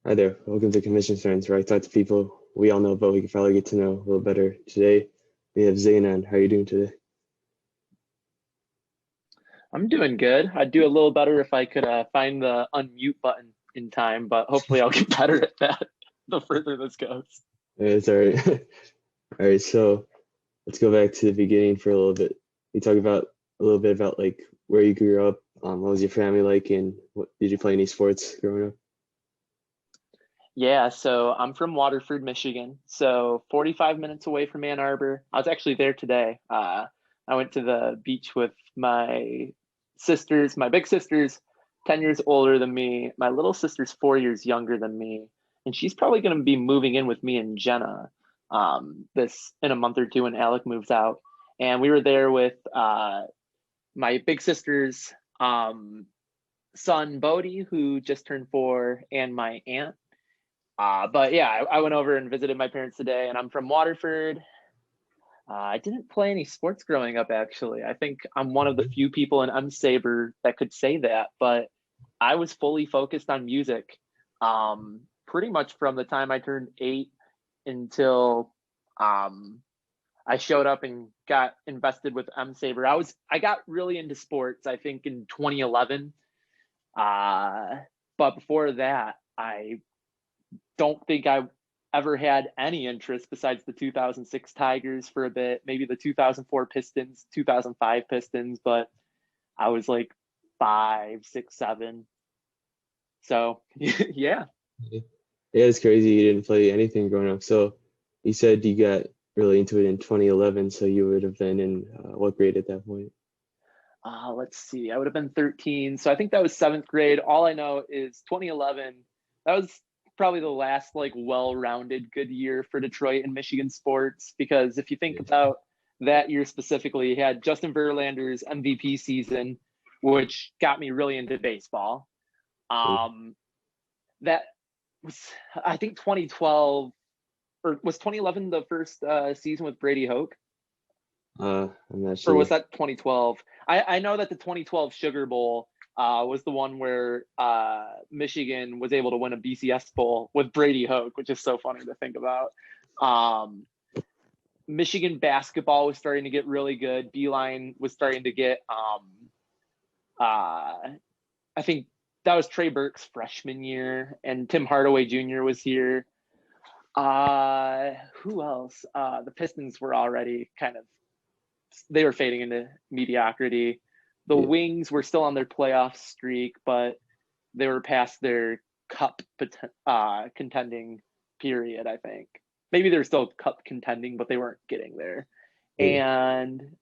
Hi there. Welcome to Commission Friends, where I talk to people we all know, but we can probably get to know a little better. Today, we have Zane on. How are you doing today? I'm doing good. I'd do a little better if I could find the unmute button in time, but hopefully I'll get better at that the further this goes. It's all right. All right, so let's go back to the beginning for a little bit. We talk about a little bit about like where you grew up, what was your family like, and what did you play any sports growing up? Yeah, so I'm from Waterford, Michigan, so 45 minutes away from Ann Arbor. I was actually there today. I went to the beach with my sisters, my big sister's 10 years older than me. My little sister's 4 years younger than me, and she's probably going to be moving in with me and Jenna this in a month or two when Alec moves out. And we were there with my big sister's son, Bodie, who just turned 4, and my aunt. But yeah, I went over and visited my parents today, and I'm from Waterford. I didn't play any sports growing up, actually. I think I'm one of the few people in M-SABR that could say that, but I was fully focused on music pretty much from the time I turned 8 until I showed up and got invested with M-SABR. I got really into sports, I think, in 2011. Uh, but before that, I don't think I ever had any interest besides the 2006 Tigers for a bit, maybe the 2004 Pistons, 2005 Pistons, but I was like 5, 6, 7. So yeah. Yeah, it's crazy you didn't play anything growing up. So you said you got really into it in 2011, so you would have been in what grade at that point? Let's see. I would have been 13. So I think that was seventh grade. All I know is 2011. That was probably the last like well-rounded good year for Detroit and Michigan sports because if you think Yeah. about that year specifically, you had Justin Verlander's MVP season, which got me really into baseball. Um, that was I think 2012 or was 2011 the first season with Brady Hoke? I'm not Or sure. was that 2012? I know that the 2012 Sugar Bowl was the one where Michigan was able to win a BCS Bowl with Brady Hoke, which is so funny to think about. Um, Michigan basketball was starting to get really good. Beeline was starting to get. I think that was Trey Burke's freshman year, and Tim Hardaway Jr. was here. Who else? The Pistons were already kind of they were fading into mediocrity. The Yeah. Wings were still on their playoff streak, but they were past their cup contending period, I think. Maybe they're still cup contending, but they weren't getting there. Yeah. And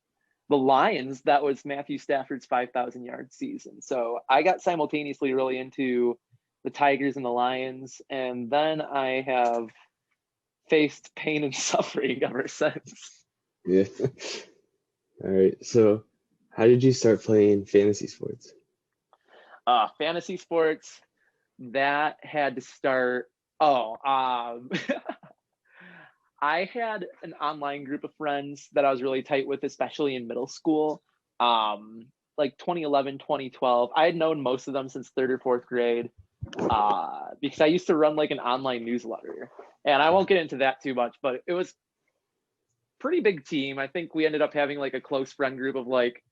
the Lions, that was Matthew Stafford's 5,000 yard season. So I got simultaneously really into the Tigers and the Lions. And then I have faced pain and suffering ever since. Yeah. All right. So, how did you start playing fantasy sports? Fantasy sports, that had to start. Oh, I had an online group of friends that I was really tight with, especially in middle school. Like 2011, 2012. I had known most of them since third or fourth grade because I used to run like an online newsletter. And I won't get into that too much, but it was pretty big team. I think we ended up having like a close friend group of like,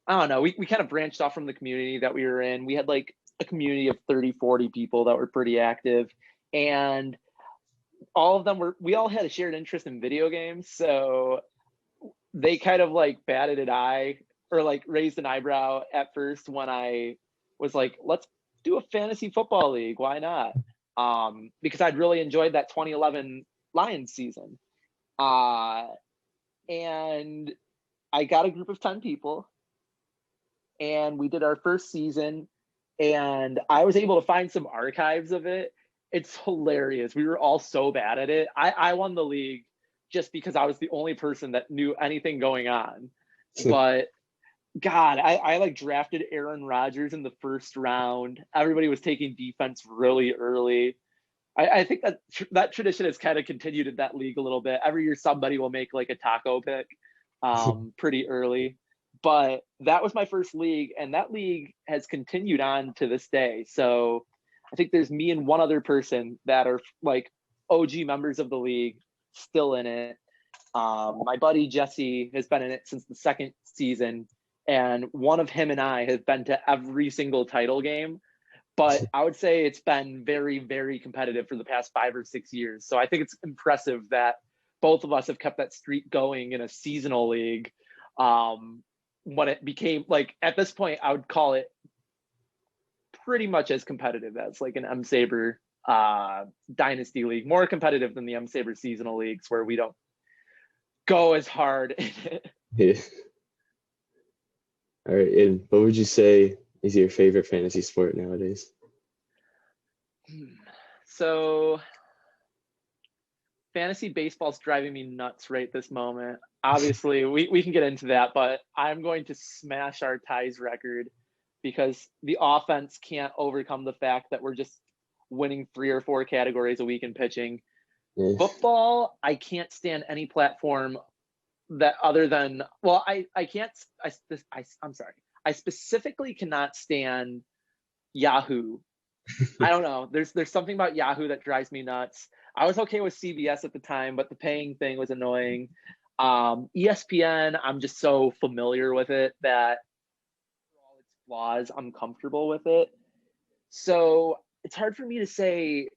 I don't know, we kind of branched off from the community that we were in. We had like a community of 30, 40 people that were pretty active. And all of them we all had a shared interest in video games. So they kind of like batted an eye or like raised an eyebrow at first when I was like, let's do a fantasy football league. Why not? Because I'd really enjoyed that 2011 Lions season. Uh, and I got a group of 10 people and we did our first season and I was able to find some archives of it. It's hilarious. We were all so bad at it. I won the league just because I was the only person that knew anything going on. But God, I like drafted Aaron Rodgers in the first round. Everybody was taking defense really early. I think that tradition has kind of continued in that league a little bit. Every year, somebody will make like a taco pick pretty early. But that was my first league, and that league has continued on to this day. So I think there's me and one other person that are like OG members of the league still in it. My buddy Jesse has been in it since the second season, and one of him and I have been to every single title game. But I would say it's been very, very competitive for the past 5 or 6 years. So I think it's impressive that both of us have kept that streak going in a seasonal league. When it became like, at this point, I would call it pretty much as competitive as like an M-SABR dynasty league, more competitive than the M-SABR seasonal leagues where we don't go as hard in it. Yeah. All right. And what would you say is your favorite fantasy sport nowadays? So fantasy baseball's driving me nuts right this moment. Obviously, we can get into that, but I'm going to smash our ties record because the offense can't overcome the fact that we're just winning 3 or 4 categories a week in pitching. Yeah. Football, I can't stand any platform that other than, well, I'm sorry. I specifically cannot stand Yahoo. I don't know. There's something about Yahoo that drives me nuts. I was okay with CBS at the time, but the paying thing was annoying. ESPN, I'm just so familiar with it that for all its flaws, I'm comfortable with it. So it's hard for me to say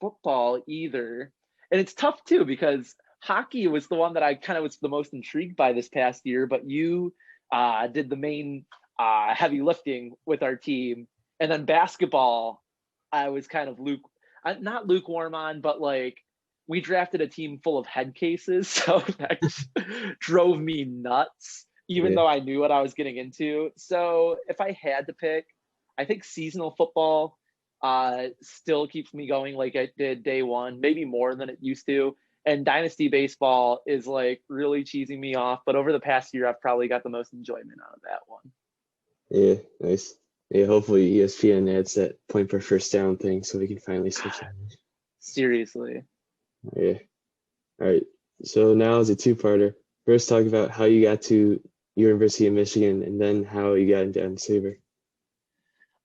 football either. And it's tough too, because hockey was the one that I kind of was the most intrigued by this past year, but you did the main heavy lifting with our team. And then basketball, I was kind of not lukewarm on, but like we drafted a team full of head cases. So that drove me nuts, even though I knew what I was getting into. So if I had to pick, I think seasonal football still keeps me going like it did day one, maybe more than it used to. And dynasty baseball is like really cheesing me off. But over the past year, I've probably got the most enjoyment out of that one. Yeah, nice. Yeah, hopefully ESPN adds that point per first down thing so we can finally switch that. Seriously. Yeah. All right. So now is a two-parter. First, talk about how you got to University of Michigan and then how you got into M-SABR.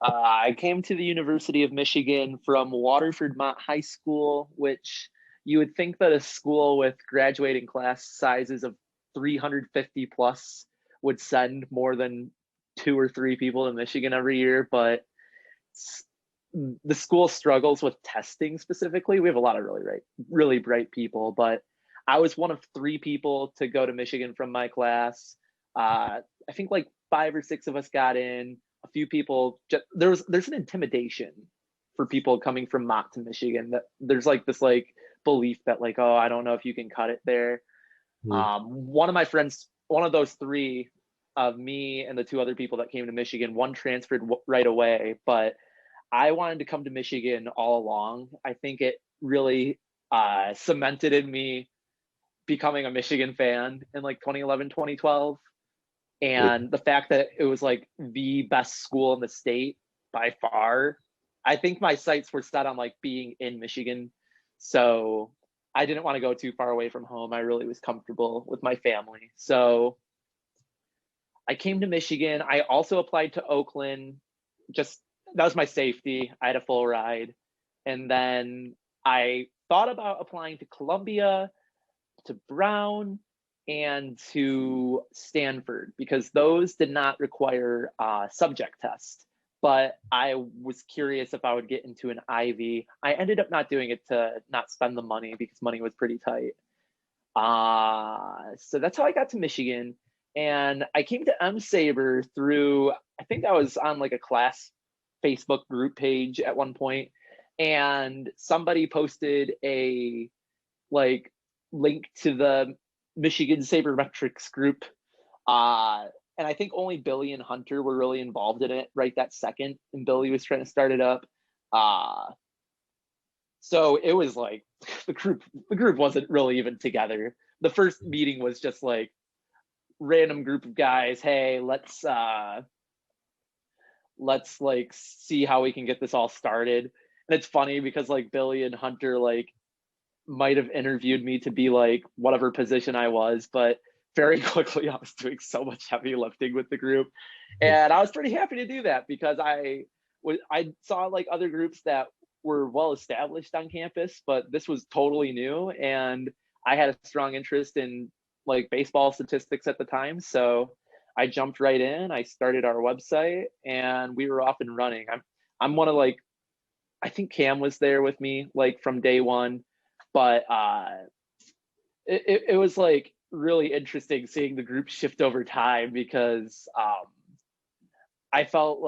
I came to the University of Michigan from Waterford Mott High School, which you would think that a school with graduating class sizes of 350 plus would send more than 2 or 3 people to Michigan every year, but the school struggles with testing specifically. We have a lot of really bright people, but I was one of 3 people to go to Michigan from my class. I think like 5 or 6 of us got in. A few people, there's an intimidation for people coming from Mott to Michigan, that there's like this like belief that like, oh, I don't know if you can cut it there. One of my friends, one of those 3 of me and the 2 other people that came to Michigan, one transferred right away, but I wanted to come to Michigan all along. I think it really cemented in me becoming a Michigan fan in like 2011, 2012. And the fact that it was like the best school in the state by far, I think my sights were set on like being in Michigan. So I didn't want to go too far away from home. I really was comfortable with my family. So I came to Michigan. I also applied to Oakland. Just that was my safety. I had a full ride. And then I thought about applying to Columbia, to Brown, and to Stanford, because those did not require a subject test. But I was curious if I would get into an Ivy. I ended up not doing it to not spend the money because money was pretty tight. So that's how I got to Michigan. And I came to M-SABR through, I think I was on like a class Facebook group page at one point, and somebody posted a like link to the Michigan Sabermetrics group. And I think only Billy and Hunter were really involved in it right that second. And Billy was trying to start it up. So it was like the group wasn't really even together. The first meeting was just like random group of guys. Hey, let's like see how we can get this all started. And it's funny because like Billy and Hunter like might have interviewed me to be like whatever position I was, but very quickly I was doing so much heavy lifting with the group. And I was pretty happy to do that because I I saw like other groups that were well established on campus, but this was totally new, and I had a strong interest in like baseball statistics at the time, so I jumped right in. I started our website, and we were off and running. I'm one of like, I think Cam was there with me like from day one, but it was like really interesting seeing the group shift over time because I feel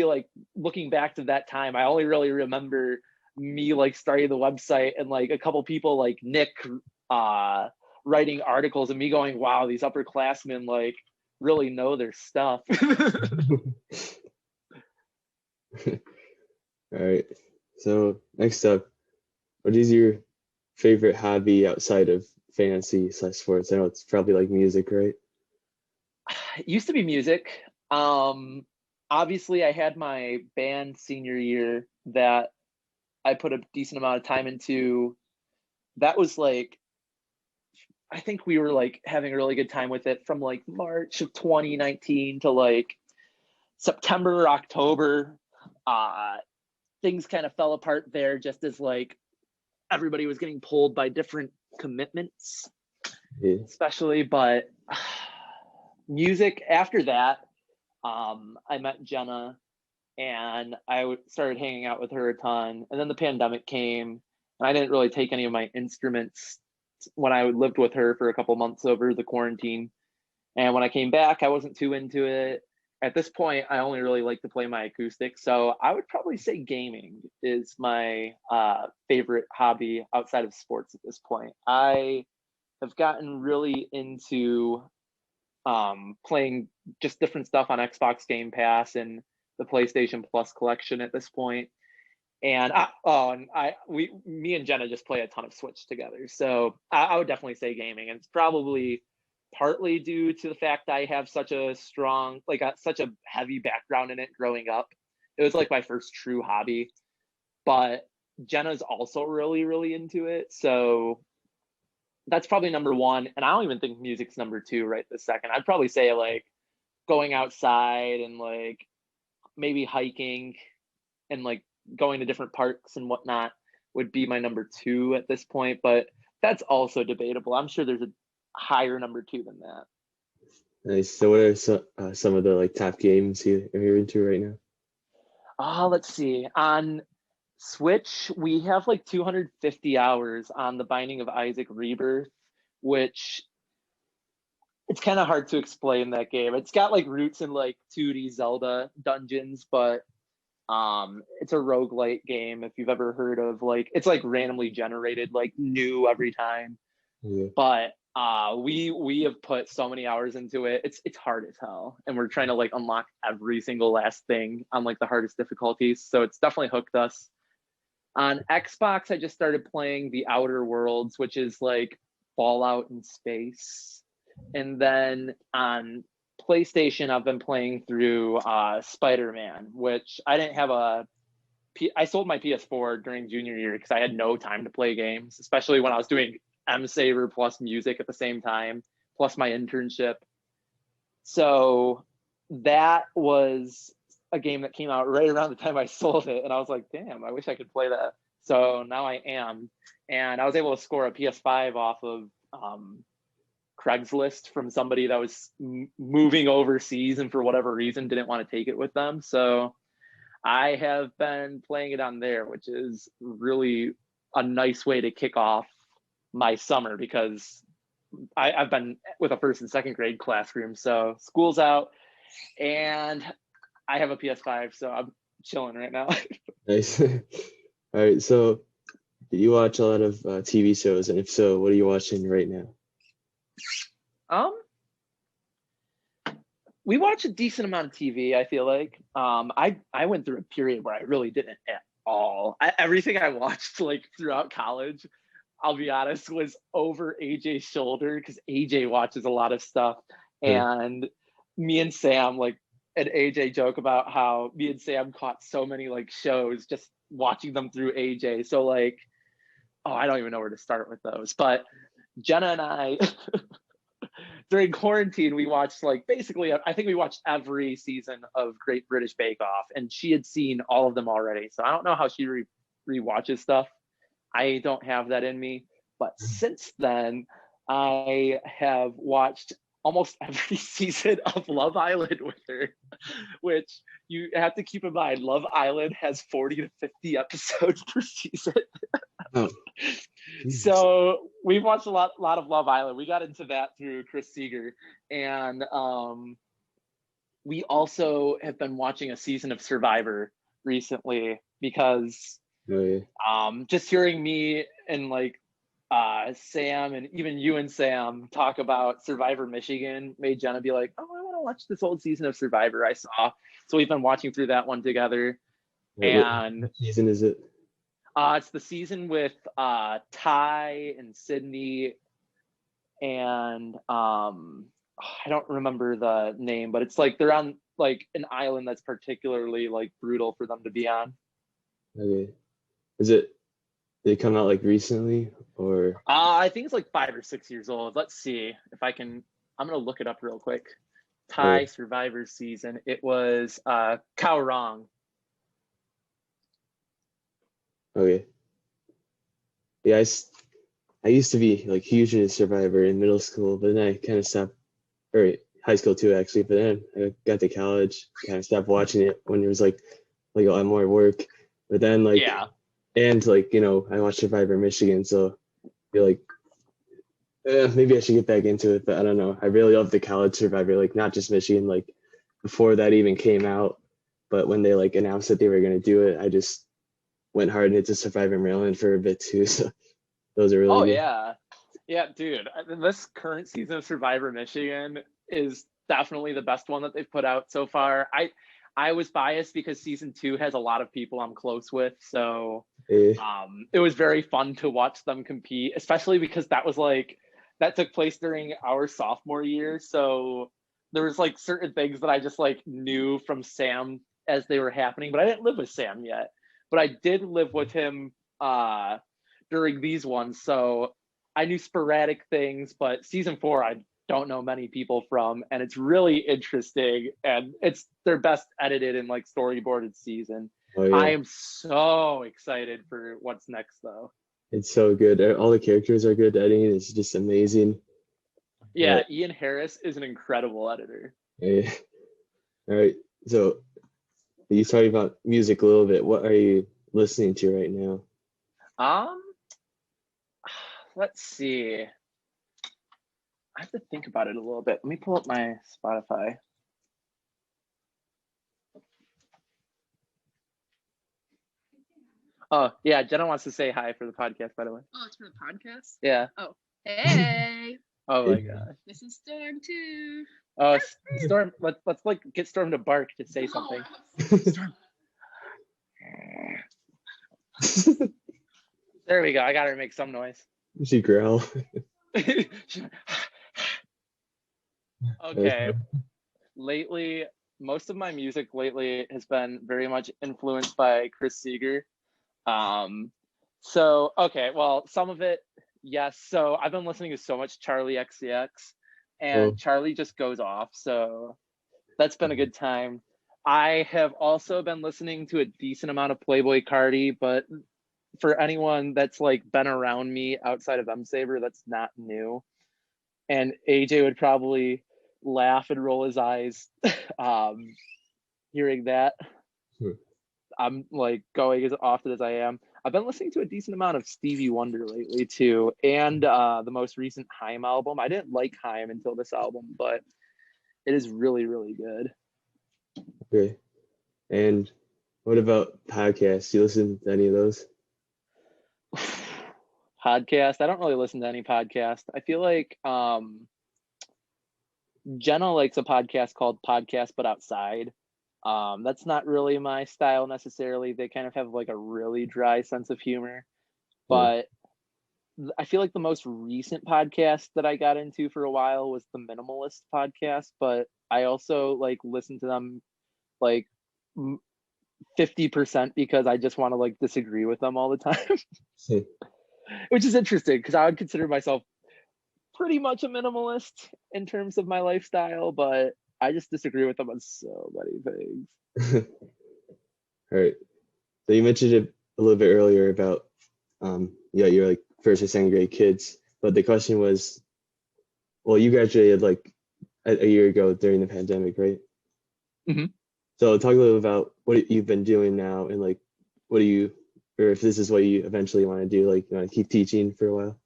like looking back to that time, I only really remember me like starting the website and like a couple people like Nick writing articles and me going, wow, these upperclassmen like really know their stuff. All right. So next up, what is your favorite hobby outside of fantasy/sports? I know it's probably like music, right? It used to be music. Obviously I had my band senior year that I put a decent amount of time into. That was like, I think we were like having a really good time with it from like March of 2019 to like September or October. Things kind of fell apart there just as like everybody was getting pulled by different commitments, Yeah. especially. But music after that, I met Jenna and I started hanging out with her a ton. And then the pandemic came, and I didn't really take any of my instruments when I lived with her for a couple months over the quarantine. And when I came back, I wasn't too into it. At this point, I only really like to play my acoustic. So I would probably say gaming is my favorite hobby outside of sports at this point. I have gotten really into playing just different stuff on Xbox Game Pass and the PlayStation Plus collection at this point. And me and Jenna just play a ton of Switch together. So I would definitely say gaming. And it's probably partly due to the fact I have such a strong, like such a heavy background in it growing up. It was like my first true hobby. But Jenna's also really, really into it. So that's probably number one. And I don't even think music's number two right this second. I'd probably say like going outside and like maybe hiking and like going to different parks and whatnot would be my number two at this point. But that's also debatable. I'm sure there's a higher number two than that. Nice. So what are some of the like top games you're into right now? Let's see. On Switch, we have like 250 hours on The Binding of Isaac Rebirth, which it's kind of hard to explain that game. It's got like roots in like 2D Zelda dungeons, but it's a roguelite game. If you've ever heard of like, it's like randomly generated, like new every time. Yeah. But we have put so many hours into it. It's hard as hell, and we're trying to like unlock every single last thing on like the hardest difficulties. So it's definitely hooked us. On Xbox, I just started playing The Outer Worlds, which is like Fallout in space. And then on PlayStation, I've been playing through Spider-Man, which I didn't have I sold my PS4 during junior year because I had no time to play games, especially when I was doing M-SABR plus music at the same time, plus my internship. So that was a game that came out right around the time I sold it. And I was like, damn, I wish I could play that. So now I am. And I was able to score a PS5 off of Craigslist from somebody that was moving overseas and for whatever reason didn't want to take it with them. So I have been playing it on there, which is really a nice way to kick off my summer because I've been with a first and second grade classroom. So school's out and I have a PS5, so I'm chilling right now. Nice. All right. So do you watch a lot of TV shows? And if so, what are you watching right now? We watch a decent amount of TV, I feel like. I went through a period where I really didn't at all. Everything I watched like throughout college, I'll be honest, was over AJ's shoulder because AJ watches a lot of stuff. And me and Sam, like, and AJ joke about how me and Sam caught so many like shows just watching them through AJ. So like, oh, I don't even know where to start with those. But Jenna and I during quarantine, we watched like basically, I think we watched every season of Great British Bake Off, and she had seen all of them already. So I don't know how she rewatches stuff. I don't have that in me. But since then, I have watched almost every season of Love Island with her, which you have to keep in mind. Love Island has 40 to 50 episodes per season. Oh, So we've watched a lot of Love Island. We got into that through Chris Seeger, and we also have been watching a season of Survivor recently because oh yeah. just hearing me and like Sam and even you and Sam talk about Survivor Michigan made Jenna be like, "Oh, I want to watch this old season of Survivor I saw." So we've been watching through that one together, and What season is it? it's the season with Ty and Sydney and I don't remember the name, but it's like they're on like an island that's particularly like brutal for them to be on. Okay. Is it, did it come out like recently or? I think it's like 5 or 6 years old. Let's see if I can. I'm gonna look it up real quick. Thai Okay. Survivor season. It was Khao Rong. Okay. Yeah, I used to be like huge into Survivor in middle school, but then I kind of stopped, or high school too actually. But then I got to college, kind of stopped watching it when it was like a lot more work. But then like, Yeah. and like I watched Survivor Michigan, so I feel like maybe I should get back into it. But I don't know. I really love the college Survivor, like not just Michigan. Like before that even came out, but when they like announced that they were gonna do it, I just went hard into Survivor Maryland for a bit too. So those are really Oh good. yeah. Yeah, dude. This current season of Survivor Michigan is definitely the best one that they've put out so far. I was biased because season 2 has a lot of people I'm close with, so Eh, it was very fun to watch them compete, especially because that took place during our sophomore year. So there was like certain things that I just like knew from Sam as they were happening, but I didn't live with Sam yet. But I did live with him during these ones, so I knew sporadic things. But season 4, I don't know many people from, and it's really interesting, and it's their best edited and like storyboarded season. oh I yeah, am so excited for what's next though. it's so good. All the characters are good. Editing is just amazing. Yeah, But Ian Harris is an incredible editor. eh, all right, so you talking about music a little bit. What are you listening to right now? Um, let's see. I have to think about it a little bit. Let me pull up my Spotify. Oh, yeah, Jenna wants to say hi for the podcast, by the way. Oh, it's for the podcast? Yeah. Oh, hey. Oh my gosh. This is Storm too. Oh, Storm, let's like get Storm to bark to say something. Storm. There we go. I got her to make some noise. She growl. Okay. Lately, most of my music lately has been very much influenced by Chris Seeger. So okay, well, some of it, yes. So I've been listening to so much Charlie XCX, and Oh. Charlie just goes off. So that's been a good time. I have also been listening to a decent amount of Playboy Cardi, but for anyone that's like been around me outside of M-SABR, that's not new. And AJ would probably laugh and roll his eyes hearing that. I'm like going as often as I am. I've been listening to a decent amount of Stevie Wonder lately too, and the most recent Haim album. I didn't like Haim until this album, but it is really, really good. Okay. And what about podcasts? You listen to any of those? Podcast. I don't really listen to any podcast. I feel like Jenna likes a podcast called Podcast But Outside. That's not really my style necessarily. They kind of have like a really dry sense of humor. But I feel like the most recent podcast that I got into for a while was the Minimalist podcast, but I also like listen to them like 50% because I just want to like disagree with them all the time. Which is interesting because I would consider myself pretty much a minimalist in terms of my lifestyle, but I just disagree with them on so many things. All right. So you mentioned it a little bit earlier about you're like first or second grade kids, but the question was, well, you graduated like a year ago during the pandemic, right? Mhm. So talk a little about what you've been doing now and like what do you, or if this is what you eventually want to do, like you want to keep teaching for a while.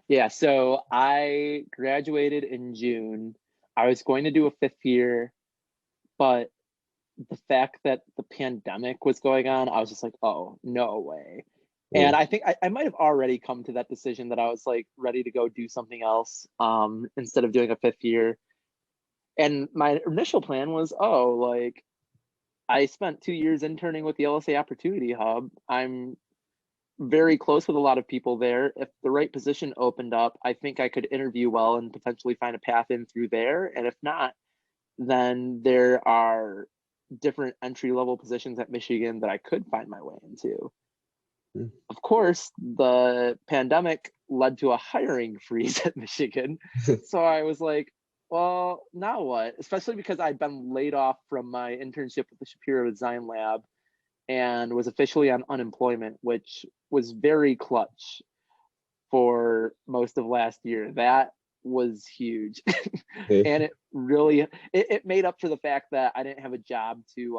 Yeah, so I graduated in June. I was going to do a 5th year, but the fact that the pandemic was going on, I was just like, oh, no way. Yeah. And I think I might have already come to that decision that I was like ready to go do something else instead of doing a 5th year. And my initial plan was, oh, like I spent 2 years interning with the LSA Opportunity Hub. I'm very close with a lot of people there. If the right position opened up, I think I could interview well and potentially find a path in through there. And if not, then there are different entry level positions at Michigan that I could find my way into. Mm. Of course, the pandemic led to a hiring freeze at Michigan. So I was like, well, now what? Especially because I'd been laid off from my internship with the Shapiro Design Lab and was officially on unemployment, which was very clutch for most of last year. That was huge. Okay. And it really it made up for the fact that I didn't have a job to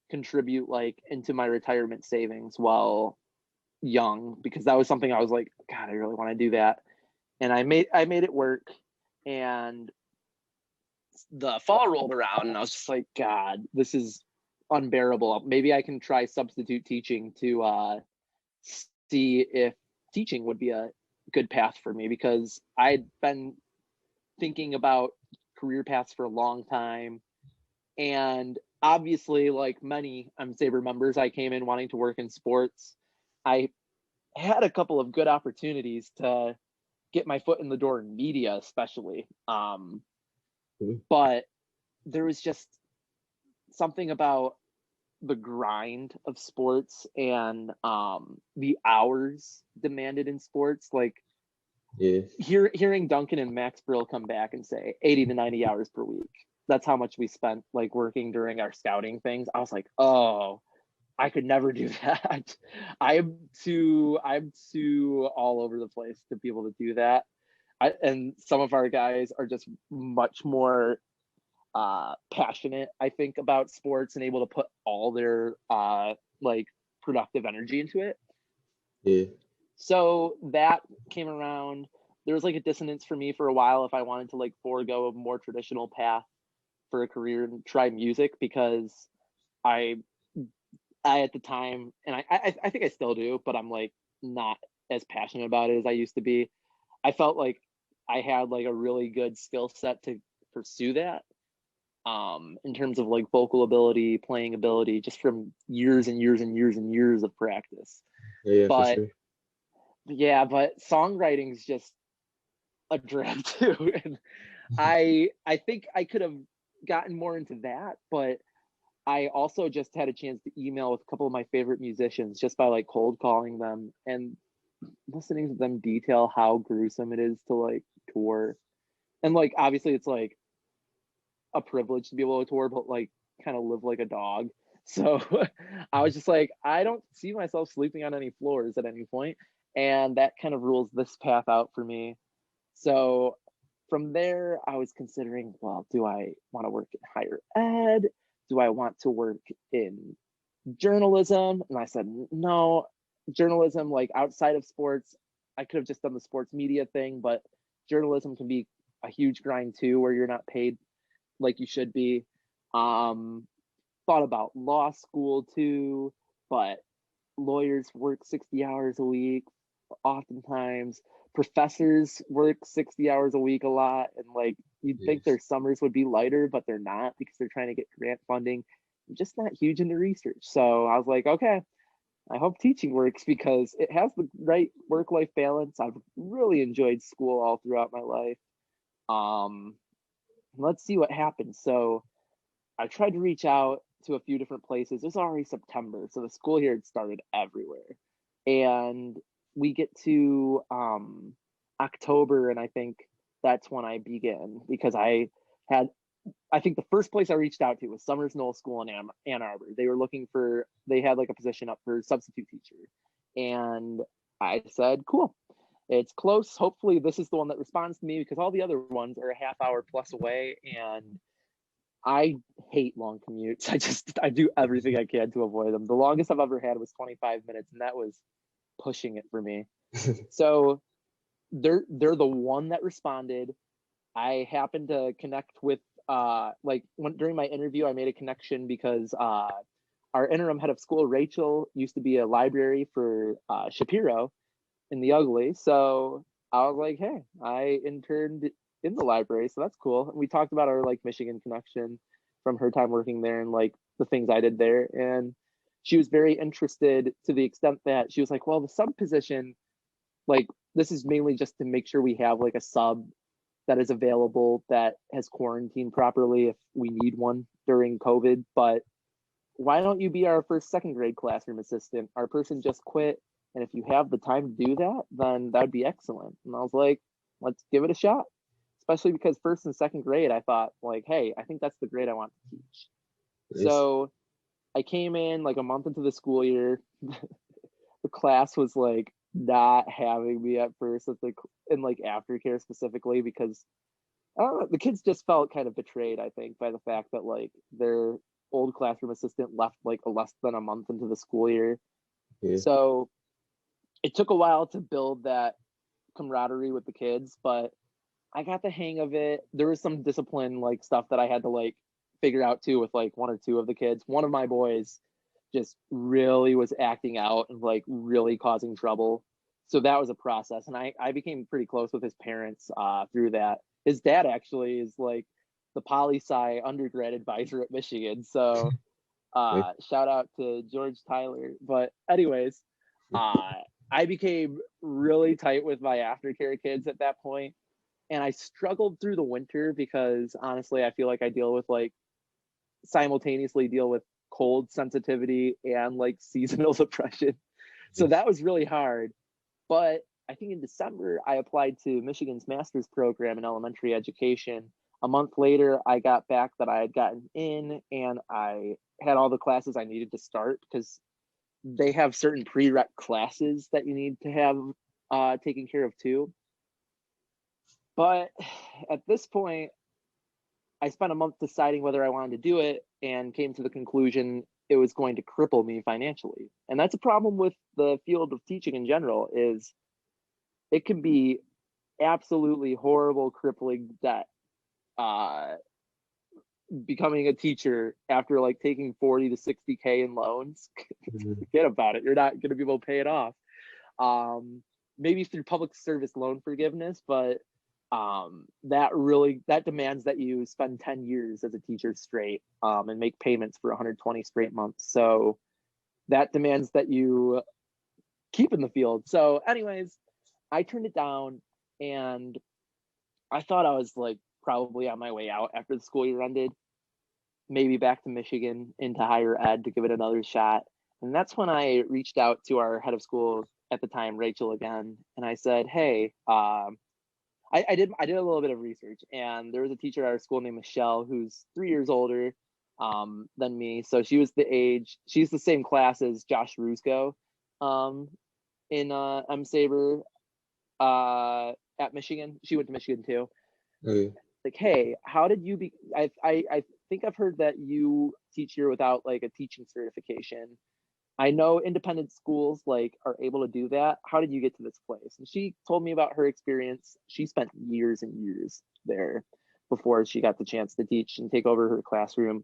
contribute like into my retirement savings while young, because that was something I was like, God, I really want to do that. And I made it work. And the fall rolled around and I was just like, God, this is unbearable. Maybe I can try substitute teaching to see if teaching would be a good path for me, because I'd been thinking about career paths for a long time. And obviously, like many M-SABR members, I came in wanting to work in sports. I had a couple of good opportunities to get my foot in the door in media, especially. But there was just something about the grind of sports and the hours demanded in sports. Like Yeah. hearing Duncan and Max Brill come back and say 80 to 90 hours per week. That's how much we spent like working during our scouting things. I was like, oh, I could never do that. I'm too all over the place to be able to do that. And some of our guys are just much more passionate, I think, about sports and able to put all their like productive energy into it. Yeah. So that came around. There was like a dissonance for me for a while if I wanted to like forego a more traditional path for a career and try music, because I at the time, and I think I still do, but I'm like not as passionate about it as I used to be. I felt like I had like a really good skill set to pursue that in terms of like vocal ability, playing ability, just from years and years and years and years of practice. Yeah, for But sure. yeah, but songwriting is just a drag too. And I think I could have gotten more into that, but I also just had a chance to email with a couple of my favorite musicians just by like cold calling them and listening to them detail how gruesome it is to like tour. And like obviously it's like a privilege to be able to tour, but like kind of live like a dog. So I was just like, I don't see myself sleeping on any floors at any point. And that kind of rules this path out for me. So from there, I was considering, well, do I want to work in higher ed? Do I want to work in journalism? And I said, no, journalism, like outside of sports, I could have just done the sports media thing, but journalism can be a huge grind too, where you're not paid like you should be. Thought about law school too, but lawyers work 60 hours a week. Oftentimes, professors work 60 hours a week a lot. And like, you'd think their summers would be lighter, but they're not, because they're trying to get grant funding. I'm just not huge into research. So I was like, okay, I hope teaching works because it has the right work-life balance. I've really enjoyed school all throughout my life. Let's see what happens. So I tried to reach out to a few different places. It was already September, so the school here had started everywhere. And we get to October, and I think that's when I began, because I think the first place I reached out to was Summers Knoll School in Ann Arbor. They had like a position up for substitute teacher. And I said, cool, it's close. Hopefully this is the one that responds to me, because all the other ones are a half hour plus away. And I hate long commutes. I do everything I can to avoid them. The longest I've ever had was 25 minutes, and that was pushing it for me. So they're the one that responded. I happened to connect with during my interview, I made a connection because our interim head of school, Rachel, used to be a library for Shapiro in the Ugly. So I was like, hey, I interned in the library, so that's cool. And we talked about our like Michigan connection from her time working there and like the things I did there. And she was very interested, to the extent that she was like, well, the sub position, like this is mainly just to make sure we have like a sub that is available that has quarantined properly if we need one during COVID. But why don't you be our first second grade classroom assistant? Our person just quit, and if you have the time to do that, then that'd be excellent. And I was like, let's give it a shot. Especially because first and second grade, I thought like, hey, I think that's the grade I want to teach. Nice. So I came in like a month into the school year. The class was like not having me at first, in like aftercare specifically, because I don't know, the kids just felt kind of betrayed, I think, by the fact that like their old classroom assistant left like less than a month into the school year. Yeah. So it took a while to build that camaraderie with the kids, but I got the hang of it. There was some discipline like stuff that I had to like figure out too with like one or two of the kids. One of my boys just really was acting out and like really causing trouble. So that was a process. And I became pretty close with his parents through that. His dad actually is like the poli-sci undergrad advisor at Michigan. So shout out to George Tyler. But anyways, I became really tight with my aftercare kids at that point. And I struggled through the winter because honestly, I feel like I simultaneously deal with cold sensitivity and like seasonal depression. So that was really hard. But I think in December, I applied to Michigan's master's program in elementary education. A month later, I got back that I had gotten in, and I had all the classes I needed to start, because they have certain prereq classes that you need to have taken care of too. But at this point, I spent a month deciding whether I wanted to do it, and came to the conclusion it was going to cripple me financially. And that's a problem with the field of teaching in general, is it can be absolutely horrible, crippling debt. Becoming a teacher after like taking 40 to 60K in loans, forget about it. You're not going to be able to pay it off. Maybe through public service loan forgiveness, but that demands that you spend 10 years as a teacher straight and make payments for 120 straight months. So that demands that you keep in the field. So anyways, I turned it down, and I thought I was like probably on my way out after the school year ended, maybe back to Michigan into higher ed to give it another shot. And that's when I reached out to our head of school at the time, Rachel, again, and I said, hey, I did a little bit of research, and there was a teacher at our school named Michelle who's 3 years older than me. So she's the same class as Josh Rusko in M-SABR at Michigan. She went to Michigan too. Okay. Like, hey, how did you I think I've heard that you teach here without like a teaching certification. I know independent schools like are able to do that. How did you get to this place? And she told me about her experience. She spent years and years there before she got the chance to teach and take over her classroom.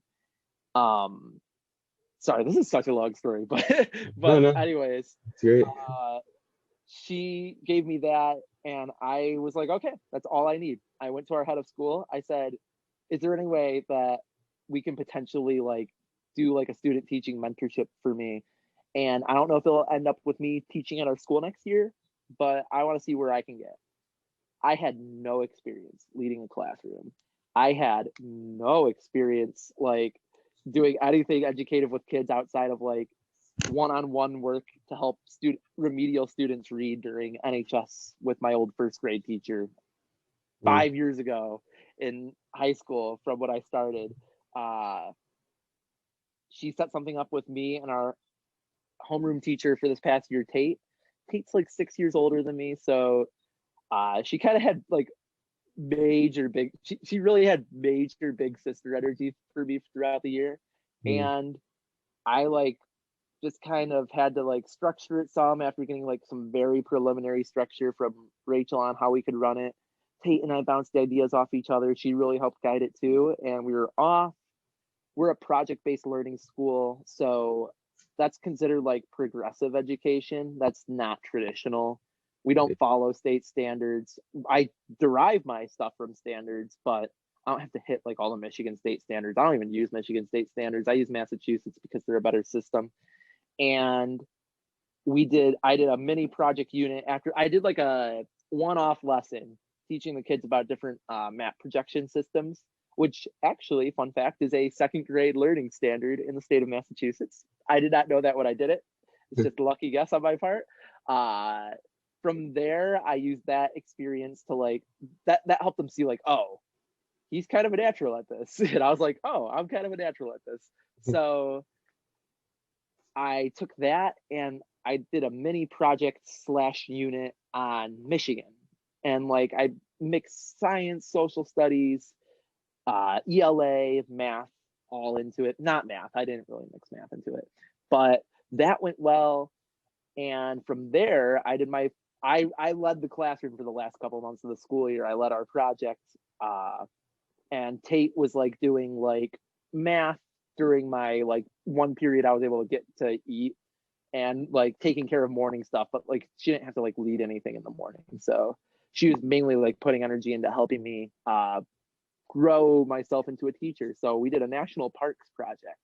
Sorry, this is such a long story, but No. anyways, It's great. she gave me that, and I was like, okay, that's all I need. I went to our head of school. I said, is there any way that we can potentially like do like a student teaching mentorship for me? And I don't know if it'll end up with me teaching at our school next year, but I want to see where I can get. I had no experience leading a classroom. I had no experience like doing anything educative with kids outside of like one-on-one work to help remedial students read during NHS with my old first grade teacher 5 years ago in high school from when I started. She set something up with me and our homeroom teacher for this past year, Tate. Tate's like 6 years older than me, so she kind of had like she really had major big sister energy for me throughout the year. And I like just kind of had to like structure it some after getting like some very preliminary structure from Rachel on how we could run it. Tate and I bounced ideas off each other. She really helped guide it too, and we were off. We're a project-based learning school, so that's considered like progressive education. That's not traditional. We don't follow state standards. I derive my stuff from standards, but I don't have to hit like all the Michigan State standards. I don't even use Michigan State standards. I use Massachusetts because they're a better system. And I did a mini project unit after I did like a one-off lesson teaching the kids about different map projection systems, which actually, fun fact, is a second grade learning standard in the state of Massachusetts. I did not know that when I did it. It's just a lucky guess on my part. From there, I used that experience to like, that helped them see like, oh, he's kind of a natural at this. And I was like, oh, I'm kind of a natural at this. So I took that and I did a mini project / unit on Michigan. And like, I mixed science, social studies, ELA, math, all into it. Not math. I didn't really mix math into it, but that went well. And from there, I led the classroom for the last couple of months of the school year. I led our project, and Tate was like doing like math during my like one period I was able to get to eat and like taking care of morning stuff, but like she didn't have to like lead anything in the morning. So she was mainly like putting energy into helping me grow myself into a teacher. So we did a national parks project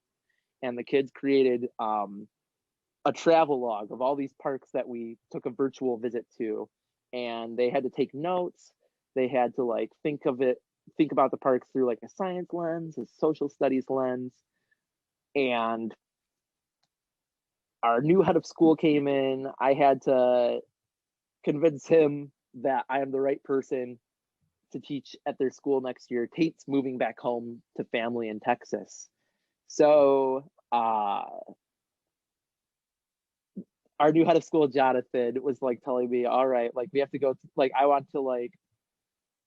and the kids created a travel log of all these parks that we took a virtual visit to, and they had to take notes. They had to like think about the parks through like a science lens, a social studies lens. And our new head of school came in. I had to convince him that I am the right person to teach at their school next year. Tate's moving back home to family in Texas. So our new head of school, Jonathan, was like telling me, all right, like we have to go, like I want to like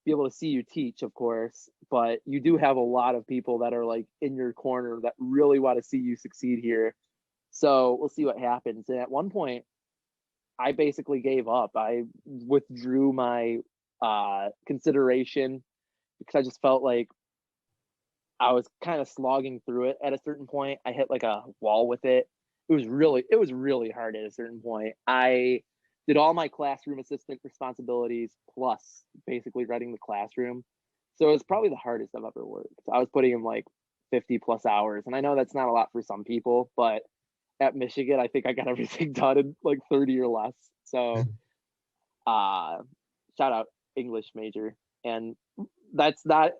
be able to see you teach, of course, but you do have a lot of people that are like in your corner that really want to see you succeed here. So we'll see what happens. And at one point, I basically gave up. I withdrew my consideration because I just felt like I was kind of slogging through it. At a certain point, I hit like a wall with it. It was really hard at a certain point. I did all my classroom assistant responsibilities plus basically running the classroom. So it was probably the hardest I've ever worked. I was putting in like 50 plus hours. And I know that's not a lot for some people, but at Michigan, I think I got everything done in like 30 or less. So shout out English major. And that's not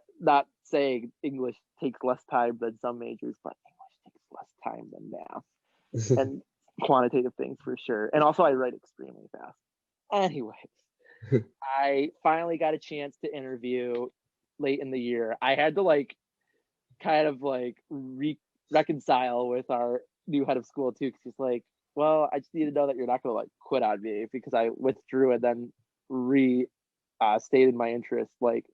saying English takes less time than some majors, but English takes less time than math and quantitative things for sure. And also I write extremely fast. Anyways, I finally got a chance to interview late in the year. I had to like kind of like reconcile with our new head of school too, because he's like, well, I just need to know that you're not gonna like quit on me, because I withdrew and then stated my interest like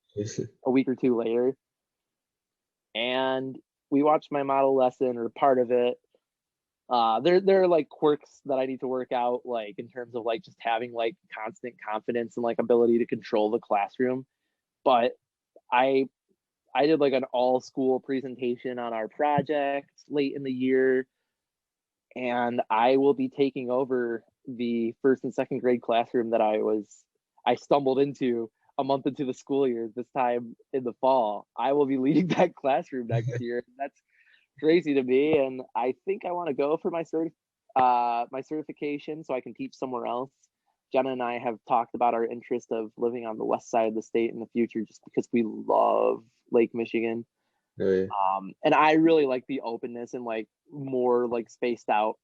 a week or two later. And we watched my model lesson or part of it. There are like quirks that I need to work out, like in terms of like just having like constant confidence and like ability to control the classroom. But I did like an all school presentation on our project late in the year, and I will be taking over the first and second grade classroom that I stumbled into a month into the school year this time in the fall. I will be leading that classroom next year. That's crazy to me, and I think I want to go for my certification so I can teach somewhere else. Jenna and I have talked about our interest of living on the west side of the state in the future, just because we love Lake Michigan. Oh, yeah. And I really like the openness and like more like spaced out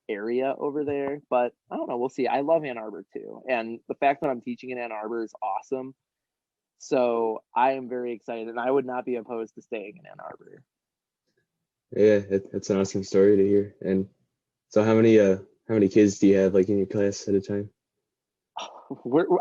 area over there, but I don't know. We'll see. I love Ann Arbor too. And the fact that I'm teaching in Ann Arbor is awesome. So I am very excited, and I would not be opposed to staying in Ann Arbor. Yeah, that's an awesome story to hear. And so how many kids do you have like in your class at a time?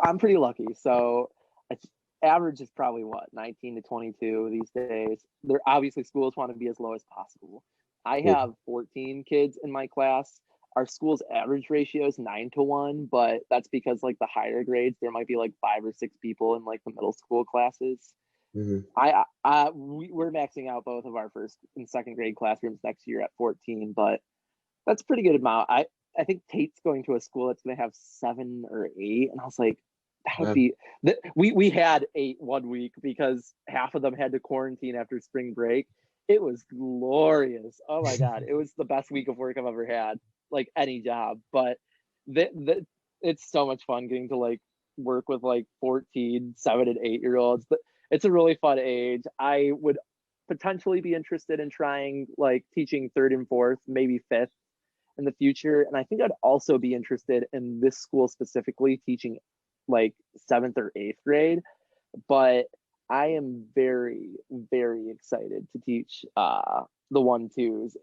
I'm pretty lucky. So it's average is probably what 19 to 22 these days. They're obviously schools want to be as low as possible. I Yeah. have 14 kids in my class. Our school's average ratio is 9-1, but that's because like the higher grades, there might be like 5 or 6 people in like the middle school classes. Hmm. We're maxing out both of our first and second grade classrooms next year at 14, but that's a pretty good amount. I think Tate's going to a school that's going to have 7 or 8, and I was like, that would Wow. be. We had 8 one week because half of them had to quarantine after spring break. It was glorious. Oh my god, it was the best week of work I've ever had, like any job. But it's so much fun getting to like work with like 14, 7, and 8-year-olds. But it's a really fun age. I would potentially be interested in trying like teaching third and fourth, maybe fifth in the future. And I think I'd also be interested in this school specifically teaching like seventh or eighth grade. But I am very, very excited to teach the 1-2s.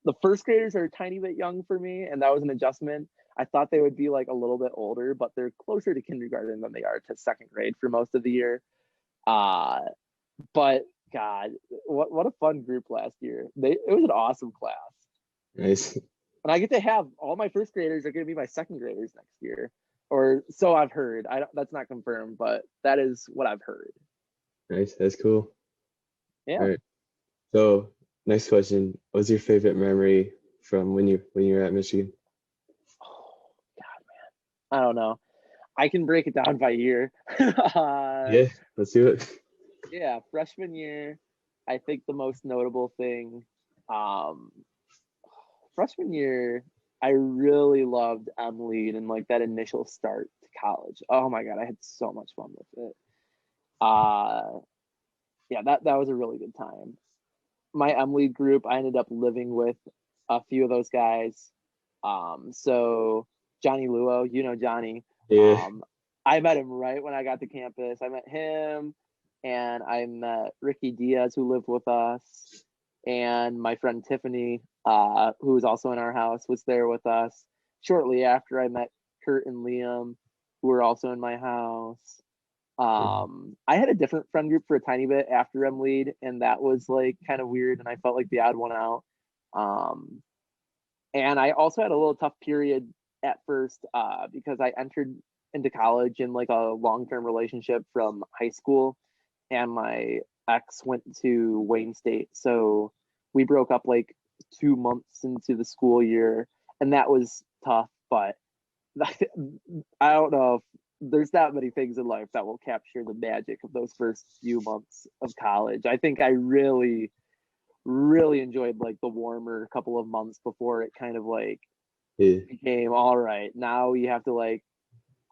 The first graders are a tiny bit young for me, and that was an adjustment. I thought they would be like a little bit older, but they're closer to kindergarten than they are to second grade for most of the year. Uh, but God, what a fun group last year. It was an awesome class. Nice. And I get to have all my first graders are going to be my second graders next year, or so I've heard. That's not confirmed, but that is what I've heard. Nice. That's cool. Yeah. All right. So next question. What's your favorite memory from when you're at Michigan? Oh God, man. I don't know. I can break it down by year. Yeah, let's do it. Yeah, freshman year, I think the most notable thing, freshman year, I really loved M-Lead and like that initial start to college. Oh my God, I had so much fun with it. Yeah, that was a really good time. My M-Lead group, I ended up living with a few of those guys. So Johnny Luo, you know Johnny. Yeah. I met him right when I got to campus. I met him, and I met Ricky Diaz, who lived with us, and my friend Tiffany, who was also in our house, was there with us. Shortly after, I met Kurt and Liam, who were also in my house. I had a different friend group for a tiny bit after M-Lead, and that was like kind of weird, and I felt like the odd one out. And I also had a little tough period at first because I entered into college in like a long-term relationship from high school, and my ex went to Wayne State, so we broke up like 2 months into the school year, and that was tough. But I don't know if there's that many things in life that will capture the magic of those first few months of college. I think I really, really enjoyed like the warmer couple of months before it kind of like Yeah. became all right. Now you have to like,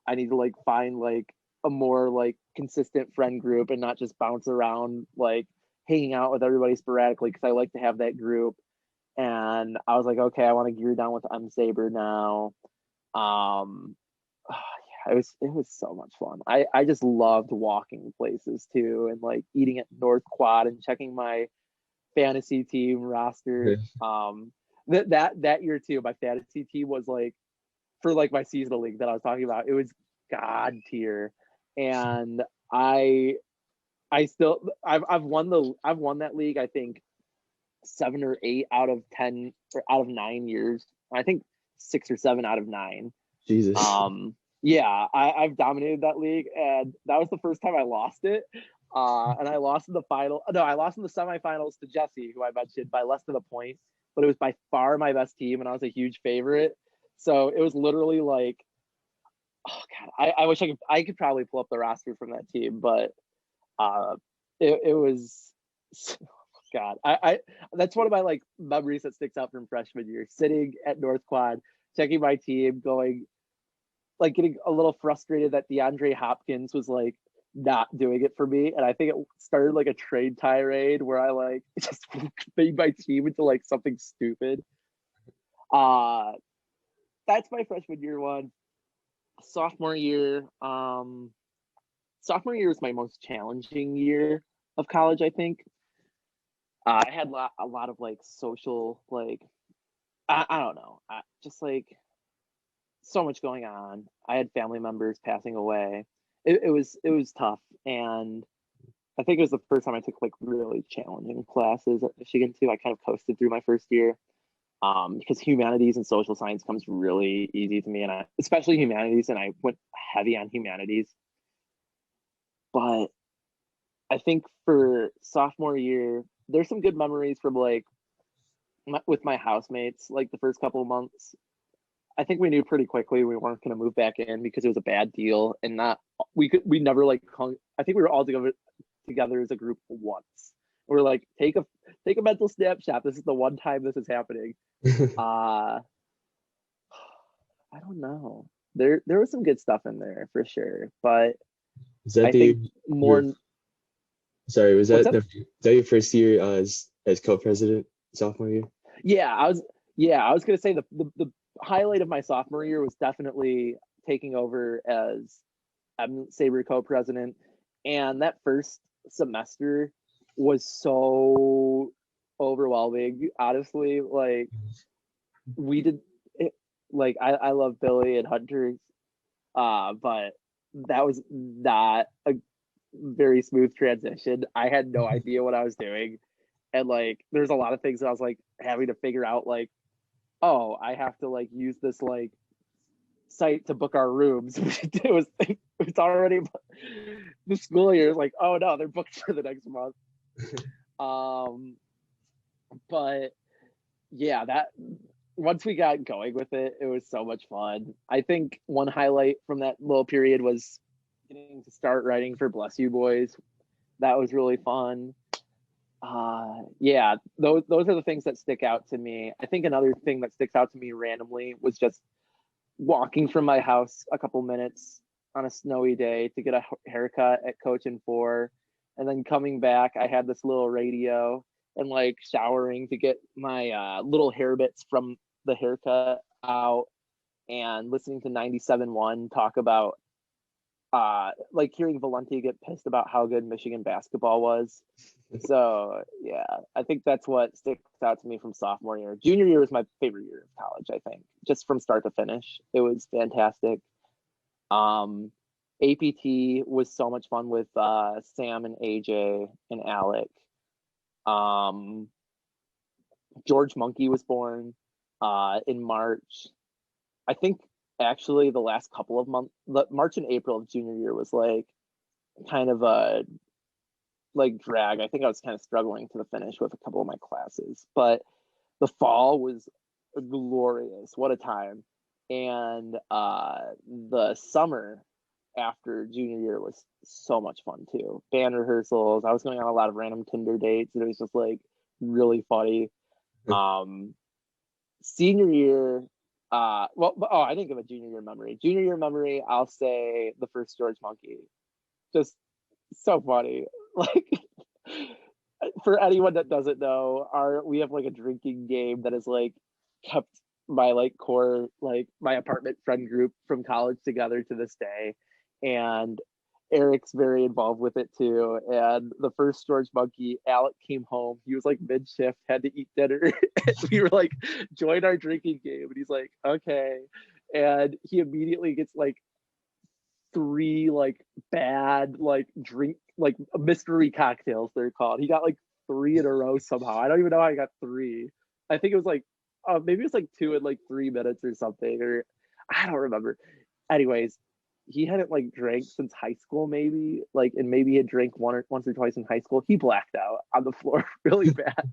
I need to like find like a more like consistent friend group and not just bounce around like hanging out with everybody sporadically, because I like to have that group. And I was like, okay, I want to gear down with M-SABR now. Yeah, it was so much fun. I just loved walking places too, and like eating at North Quad and checking my fantasy team roster. That year too, my fantasy team was like, for like my seasonal league that I was talking about, it was god tier. And I've won that league, I think 7 or 8 out of 10 or out of 9 years. I think 6 or 7 out of 9. Jesus. Yeah, I've dominated that league, and that was the first time I lost it. And I lost in the final. No, I lost in the semifinals to Jesse, who I mentioned, by less than a point. But it was by far my best team, and I was a huge favorite. So it was literally like, oh god, I wish I could probably pull up the roster from that team, but it was. God, I that's one of my like memories that sticks out from freshman year. Sitting at North Quad, checking my team, going like getting a little frustrated that DeAndre Hopkins was like not doing it for me, and I think it started like a trade tirade where I like just made my team into like something stupid. that's my freshman year one. Sophomore year, sophomore year was my most challenging year of college, I think. I had a lot of like social, like, I don't know, just like so much going on. I had family members passing away. It was tough, and I think it was the first time I took like really challenging classes at Michigan too. I kind of coasted through my first year, because humanities and social science comes really easy to me, and especially humanities, and I went heavy on humanities. But I think for sophomore year, there's some good memories from like with my housemates, like the first couple of months. I think we knew pretty quickly we weren't going to move back in because it was a bad deal, and not we never like hung. I think we were all together as a group once. We're like, take a mental snapshot. This is the one time this is happening. I don't know. There was some good stuff in there for sure, but Is that I think more. Sorry, was What's that up? is that your first year as co-president sophomore year? Yeah, I was gonna say the highlight of my sophomore year was definitely taking over as M-SABR co-president, and that first semester was so overwhelming. Honestly, like we did it, like I love Billy and Hunter, but that was not a very smooth transition. I had no idea what I was doing, and like there's a lot of things that I was like having to figure out, like, oh, I have to like use this like site to book our rooms. It's already the school year is like, oh no, they're booked for the next month. But yeah, that once we got going with it, it was so much fun. I think one highlight from that little period was getting to start writing for Bless You Boys. That was really fun. Yeah, those are the things that stick out to me. I think another thing that sticks out to me randomly was just walking from my house a couple minutes on a snowy day to get a haircut at Coach and Four, and then coming back, I had this little radio and like showering to get my little hair bits from the haircut out, and listening to 97.1 talk about like hearing Valenti get pissed about how good Michigan basketball was. So yeah, I think that's what sticks out to me from sophomore year. Junior year was my favorite year of college, I think, just from start to finish. It was fantastic. APT was so much fun with Sam and AJ and Alec. George Monkey was born in March. I think actually the last couple of months, March and April of junior year was like kind of a like drag. I think I was kind of struggling to the finish with a couple of my classes, but the fall was glorious. What a time. And the summer after junior year was so much fun too. Band rehearsals. I was going on a lot of random Tinder dates, and it was just like really funny. Senior year, I didn't give a junior year memory. Junior year memory, I'll say the first George Monkey. Just so funny. Like, for anyone that doesn't know, we have like a drinking game that is like kept my like core, like my apartment friend group from college together to this day. And Eric's very involved with it too. And the first George Monkey, Alec came home. He was like mid shift, had to eat dinner. We were like, join our drinking game. And he's like, okay. And he immediately gets like 3 like bad like drink like mystery cocktails, they're called. He got like 3 in a row somehow. I don't even know how I got 3. I think it was like maybe it was like 2 in like 3 minutes or something, or I don't remember. Anyways, he hadn't like drank since high school, maybe, like, and maybe he had drank once or twice in high school. He blacked out on the floor really bad,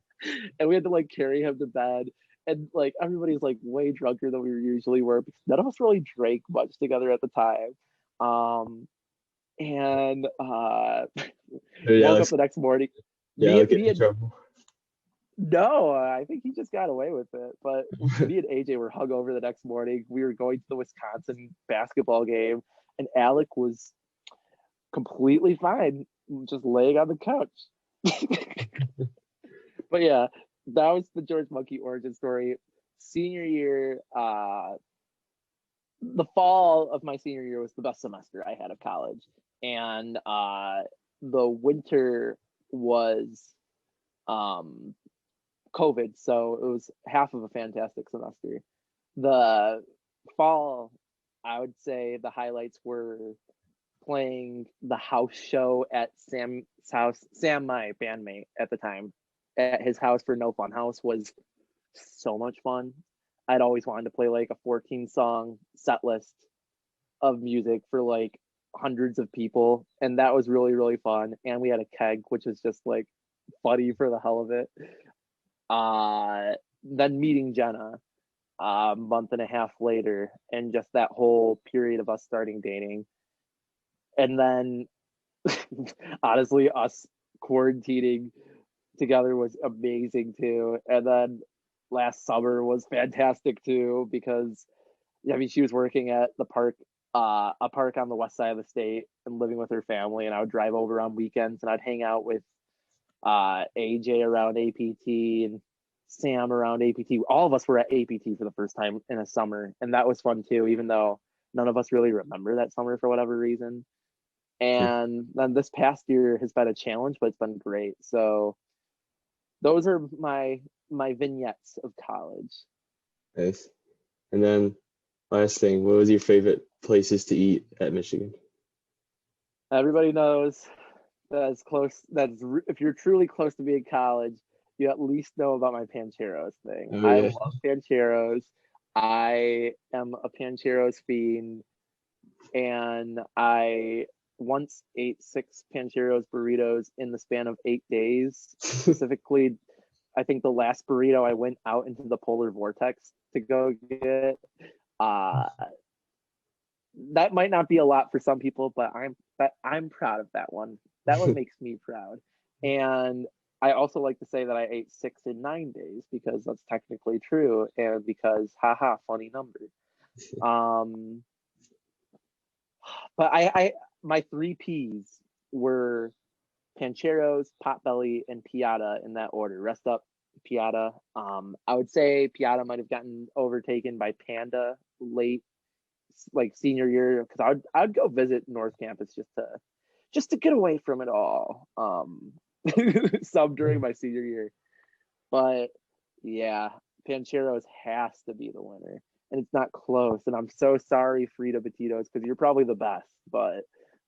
and we had to like carry him to bed. And like everybody's like way drunker than we usually were because none of us really drank much together at the time. And Yeah, woke up the next morning. yeah, I'll get in trouble. No, I think he just got away with it. But me and AJ were hungover the next morning. We were going to the Wisconsin basketball game, and Alec was completely fine, just laying on the couch. But yeah, that was the George Monkey origin story. Senior year, the fall of my senior year was the best semester I had of college, and the winter was COVID, so it was half of a fantastic semester. The fall, I would say the highlights were playing the house show at Sam's house. Sam, my bandmate at the time, at his house for No Fun House was so much fun. I'd always wanted to play like a 14 song set list of music for like hundreds of people, and that was really, really fun. And we had a keg, which was just like funny for the hell of it. Then meeting Jenna a month and a half later, and just that whole period of us starting dating. And then honestly, us quarantining together was amazing too. And then last summer was fantastic too, because I mean, she was working at the park, a park on the west side of the state, and living with her family, and I would drive over on weekends and I'd hang out with AJ around APT and Sam around APT. All of us were at APT for the first time in a summer, and that was fun too, even though none of us really remember that summer for whatever reason. And then this past year has been a challenge, but it's been great. So those are my vignettes of college. Nice. And then last thing, what was your favorite places to eat at Michigan? Everybody knows that's close. If you're truly close to being college, you at least know about my Pancheros thing. Oh, I yeah. love Pancheros. I am a Pancheros fiend, and I once ate 6 Pancheros burritos in the span of 8 days. Specifically, I think the last burrito I went out into the polar vortex to go get. That might not be a lot for some people, but I'm proud of that one. That one makes me proud. And I also like to say that I ate 6 in 9 days, because that's technically true, and because haha, funny number. But I my 3 P's were Pancheros, Potbelly, and Piata in that order. Rest up, Piata. I would say Piata might have gotten overtaken by Panda late, like senior year, because I'd go visit North Campus just to get away from it all. Some during my senior year, but yeah, Pancheros has to be the winner, and it's not close. And I'm so sorry, Frida Batitos, because you're probably the best, but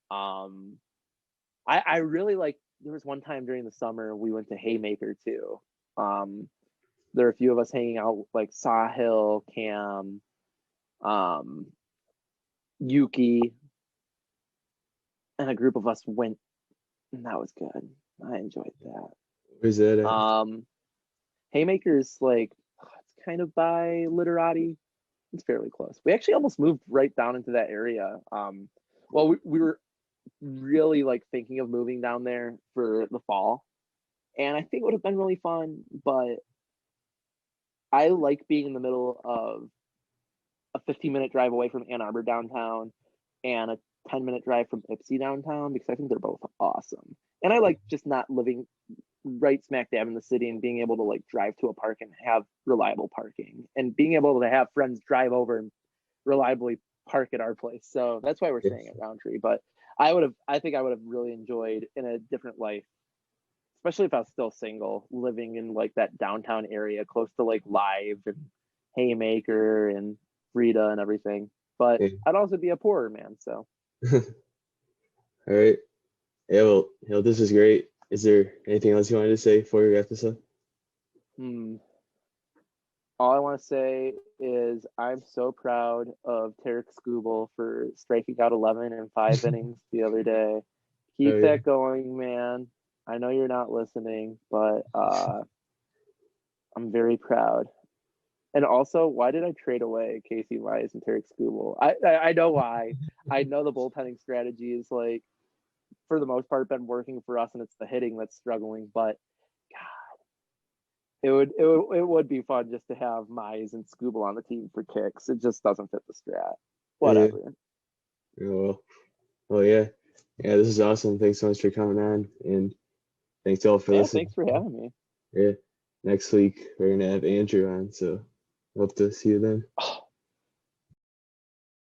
I really like. There was one time during the summer we went to Haymaker too. There are a few of us hanging out, like Sahil, Cam, Yuki, and a group of us went, and that was good. I enjoyed that. Where's that at? Haymaker's like, it's kind of by Literati. It's fairly close. We actually almost moved right down into that area. Well, we were really like thinking of moving down there for the fall, and I think it would have been really fun, but I like being in the middle of a 15-minute drive away from Ann Arbor downtown and a 10-minute drive from Ipsy downtown, because I think they're both awesome. And I like just not living right smack dab in the city and being able to like drive to a park and have reliable parking, and being able to have friends drive over and reliably park at our place. So that's why we're staying at Roundtree. But I think I would have really enjoyed in a different life, especially if I was still single, living in like that downtown area close to like Live and Haymaker and Frida and everything. But I'd also be a poorer man, so. All right. Yeah, well, this is great. Is there anything else you wanted to say before we wrap this up? All I want to say is I'm so proud of Tarek Skubal for striking out 11 in 5 innings the other day. Keep that going, man. I know you're not listening, but I'm very proud. And also, why did I trade away Casey Mize and Tarek Skubal? I know why. I know the bullpenning strategy is like, for the most part, been working for us, and it's the hitting that's struggling. But God, it would be fun just to have Mize and Skubal on the team for kicks. It just doesn't fit the strat. Whatever. Yeah. Well, yeah. This is awesome. Thanks so much for coming on, and thanks all for listening. Thanks for having me. Yeah. Next week we're gonna have Andrew on, so hope to see you then.